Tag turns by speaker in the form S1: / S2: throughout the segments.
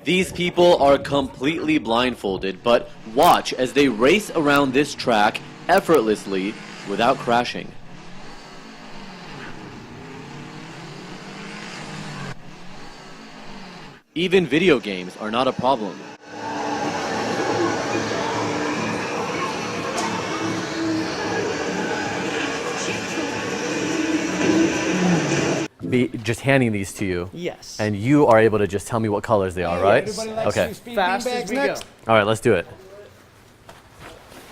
S1: These people are completely blindfolded, but watch as they race around this track effortlessly without crashing. Even video games are not a problem. Be just handing these to you.
S2: Yes.
S1: And you are able to just tell me what colors they are, right? Okay.
S2: Fast as we go.
S1: All right, let's do it.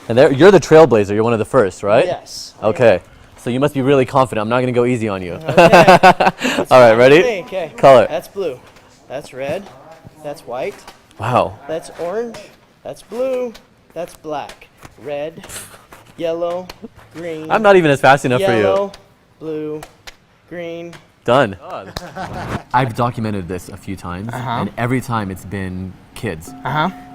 S1: And there, you're the trailblazer. You're one of the first, right?
S2: Yes.
S1: Okay. So you must be really confident. I'm not going to go easy on you.
S2: Okay.
S1: All right, ready?
S2: Okay.
S1: Color.
S2: That's blue. That's red. That's white.
S1: Wow.
S2: That's orange. That's blue. That's black. Red. Yellow. Green.
S1: I'm not even as fast enough for you.
S2: Yellow. Blue. Green.
S1: Done. I've documented this a few times, and every time it's been kids.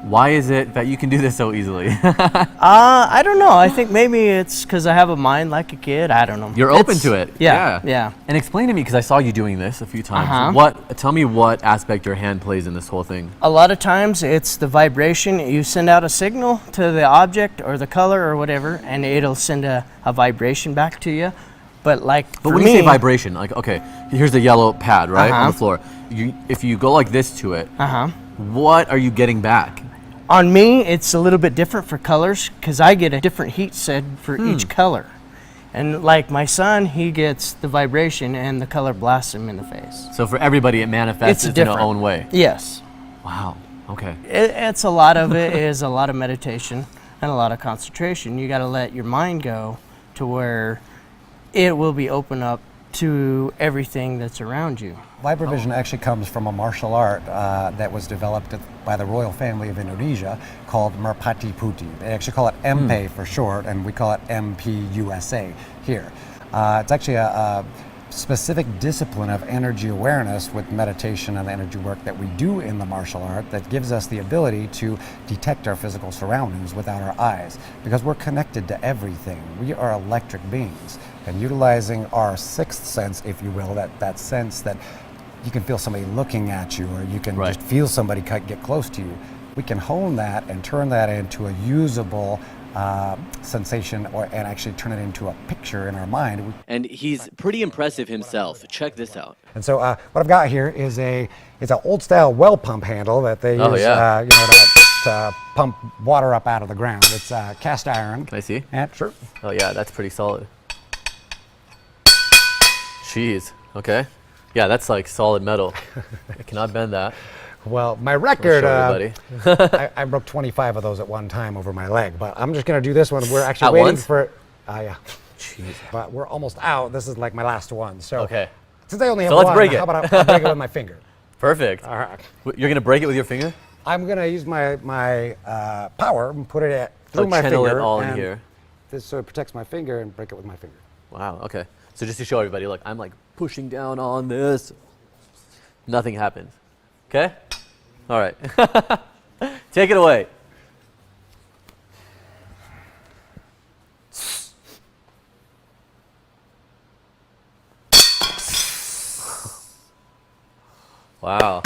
S1: Why is it that you can do this so easily?
S2: I don't know. I think maybe it's because I have a mind like a kid. I don't know.
S1: You're open to it.
S2: Yeah.
S1: And explain to me, because I saw you doing this a few times. Tell me what aspect your hand plays in this whole thing.
S2: A lot of times it's the vibration. You send out a signal to the object or the color or whatever, and it'll send a vibration back to you. But
S1: when you say vibration, like, okay, here's the yellow pad, right, on the floor. If you go like this to it, what are you getting back?
S2: On me, it's a little bit different for colors because I get a different heat set for each color. And like my son, he gets the vibration and the color blasts him in the face.
S1: So for everybody, it manifests in their own way.
S2: Yes.
S1: Wow. Okay.
S2: It's a lot of it is a lot of meditation and a lot of concentration. You got to let your mind go to where it will be open up to everything that's around you.
S3: Vibravision actually comes from a martial art that was developed by the royal family of Indonesia called Merpati Putih. They actually call it MP for short, and we call it MPUSA here. It's actually a specific discipline of energy awareness with meditation and the energy work that we do in the martial art that gives us the ability to detect our physical surroundings without our eyes, because we're connected to everything. We are electric beings, and utilizing our sixth sense, if you will, that sense that you can feel somebody looking at you, or you can just feel somebody get close to you. We can hone that and turn that into a usable sensation, and actually turn it into a picture in our mind.
S1: And he's pretty impressive himself. Check this out.
S3: And so what I've got here is it's an old style well pump handle that they use to pump water up out of the ground. It's cast iron.
S1: Can I see?
S3: Yeah, sure.
S1: Oh yeah, that's pretty solid. Jeez. Okay. Yeah, that's like solid metal. I cannot bend that.
S3: Well, my record,
S1: I
S3: I broke 25 of those at one time over my leg, but I'm just going to do this one. We're actually waiting for, yeah. Jeez. But we're almost out. This is like my last one. So
S1: okay.
S3: Since I only have
S1: let's
S3: one,
S1: break it.
S3: How about I break it with my finger?
S1: Perfect.
S3: All right.
S1: You're going to break it with your finger?
S3: I'm going to use my power and put it through my
S1: channel
S3: finger.
S1: It all in here.
S3: So it protects my finger, and break it with my finger.
S1: Wow, okay. So just to show everybody, look, I'm like pushing down on this. Nothing happens. Okay? All right. Take it away. Wow.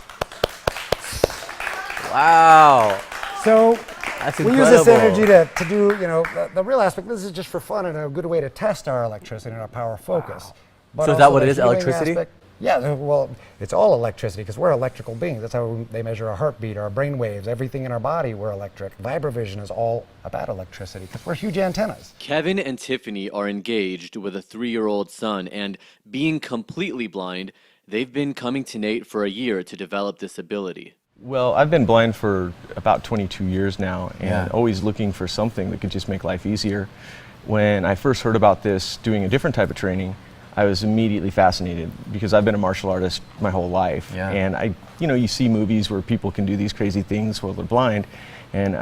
S1: Wow.
S3: So
S1: that's
S3: we use this energy to do, the real aspect. This is just for fun and a good way to test our electricity and our power focus.
S1: Wow.
S3: But
S1: so is that what it is, electricity?
S3: Yeah, well, it's all electricity because we're electrical beings. That's how they measure our heartbeat, our brain waves, everything in our body, we're electric. Vibravision is all about electricity because we're huge antennas.
S1: Kevin and Tiffany are engaged with a 3-year-old son, and being completely blind, they've been coming to Nate for a year to develop this ability.
S4: Well, I've been blind for about 22 years now, and always looking for something that could just make life easier. When I first heard about this, doing a different type of training, I was immediately fascinated because I've been a martial artist my whole life.
S1: Yeah.
S4: And you see movies where people can do these crazy things while they're blind. And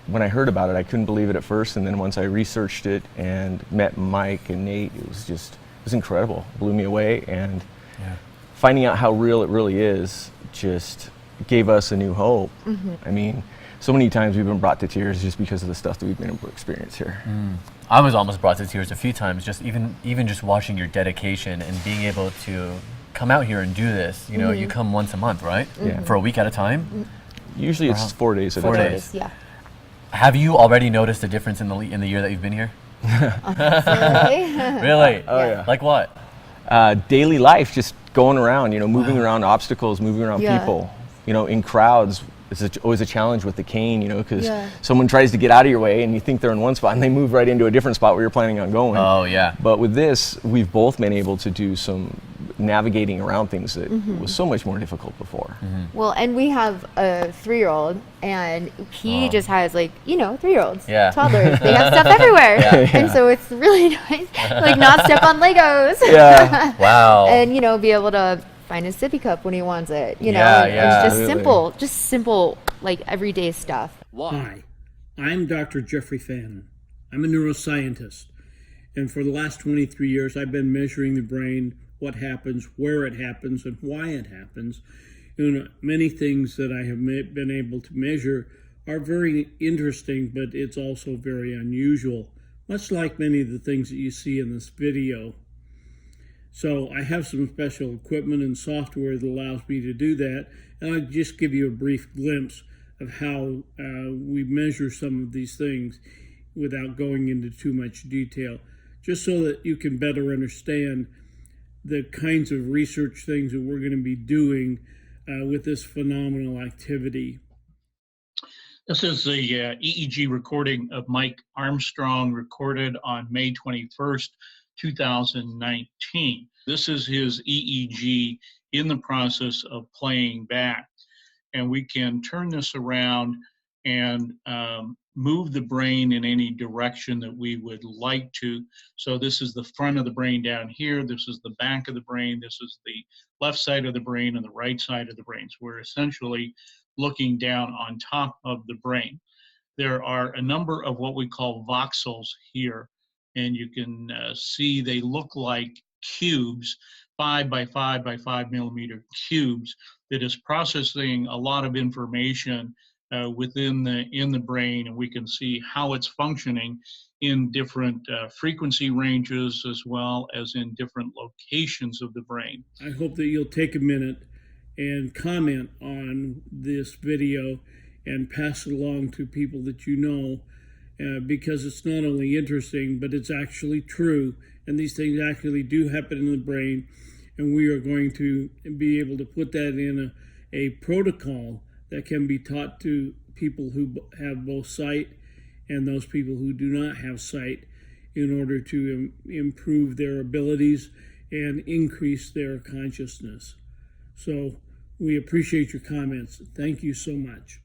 S4: when I heard about it, I couldn't believe it at first. And then once I researched it and met Mike and Nate, it was incredible. It blew me away. And finding out how real it really is just gave us a new hope. Mm-hmm. I mean, so many times we've been brought to tears just because of the stuff that we've been able to experience here.
S1: I was almost brought to tears a few times, just even just watching your dedication and being able to come out here and do this, you know, you come once a month, right?
S4: Yeah.
S1: For a week at a time.
S4: Usually it's 4 days at a
S1: 4
S4: time.
S1: days.
S5: Yeah.
S1: Have you already noticed a difference in the year that you've been here?
S5: Absolutely.
S1: Really?
S4: Oh yeah.
S1: Like what?
S4: Daily life, just going around, you know, moving around obstacles, moving around
S5: Yeah.
S4: people, you know, in crowds. It's always a challenge with the cane, you know, because
S5: Yeah.
S4: someone tries to get out of your way and you think they're in one spot and they move right into a different spot where you're planning on going.
S1: Oh yeah.
S4: But with this, we've both been able to do some navigating around things that was so much more difficult before.
S5: Well, and we have a 3-year-old, and he just has, like, you know, 3-year-olds,
S1: Yeah.
S5: toddlers. They have stuff everywhere, and so it's really nice, like, not step on Legos.
S4: Yeah.
S1: Wow.
S5: And, you know, be able to find his sippy cup when he wants it. You know,
S1: Yeah,
S5: and
S1: yeah.
S5: it's
S4: Absolutely.
S5: just simple, like, everyday stuff.
S6: Hi, I'm Dr. Jeffrey Fannin. I'm a neuroscientist, and for the last 23 years, I've been measuring the brain, what happens, where it happens, and why it happens. You know, many things that I have been able to measure are very interesting, but it's also very unusual, much like many of the things that you see in this video. So I have some special equipment and software that allows me to do that, and I'll just give you a brief glimpse of how we measure some of these things without going into too much detail, just so that you can better understand the kinds of research things that we're going to be doing with this phenomenal activity.
S7: This is the EEG recording of Mike Armstrong, recorded on May 21st, 2019. This is his EEG in the process of playing back. And we can turn this around and move the brain in any direction that we would like to. So this is the front of the brain down here. This is the back of the brain. This is the left side of the brain and the right side of the brain. So we're essentially looking down on top of the brain. There are a number of what we call voxels here, and you can see they look like cubes, 5 by 5 by 5 millimeter cubes, that is processing a lot of information within the brain, and we can see how it's functioning in different frequency ranges as well as in different locations of the brain.
S6: I hope that you'll take a minute and comment on this video and pass it along to people that you know, because it's not only interesting, but it's actually true, and these things actually do happen in the brain, and we are going to be able to put that in a protocol that can be taught to people who have both sight and those people who do not have sight, in order to improve their abilities and increase their consciousness. So we appreciate your comments. Thank you so much.